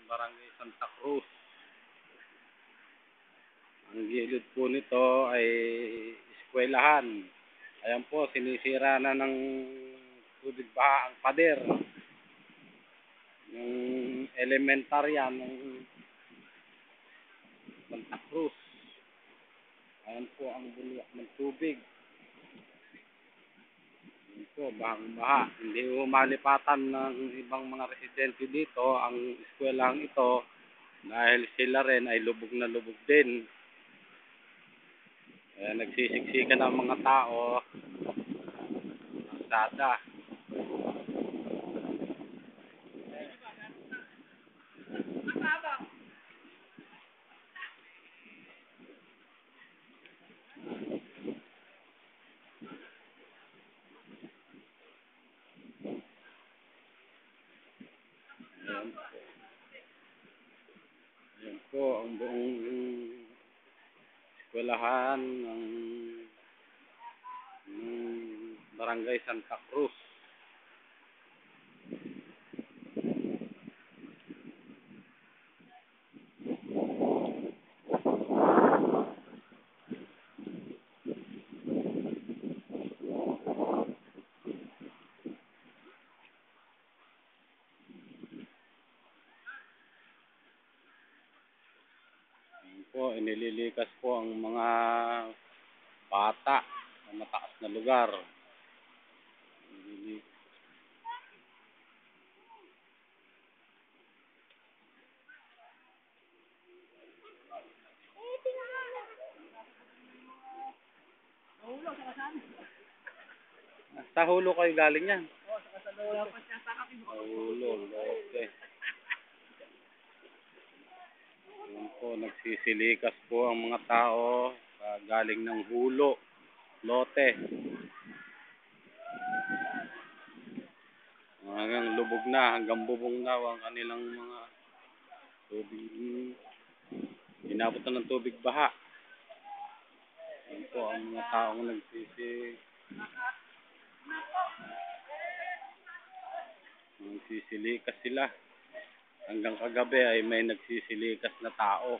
Barangay Santa Cruz. Ang gilid po nito ay eskwelahan. Ayan po, sinisira na ng tubig baha ang pader ng elementarya ng Santa Cruz. Ayan po ang bulwak ng tubig. Ayan po, bahang baha. Hindi malipatan ng ibang mga residente dito ang eskwelahang ito dahil sila rin ay lubog na lubog din. Nagsisiksikan ang mga tao sada. Ayan po ang buong eskwelahan ng Barangay Santa Cruz. Ayan po, inililikas po ang mga bata sa mataas na lugar. Sa Hulo kayo galing yan? Oo, sa Hulo, okay. Ayan po, nagsisilikas po ang mga tao galing ng Hulo, Lote. Hanggang lubog na, hanggang bubong na ang kanilang mga tubig. Inabot na ng tubig baha. Ayan po ang mga taong nagsisilikas sila. Hanggang kagabi ay may nagsisilikas na tao.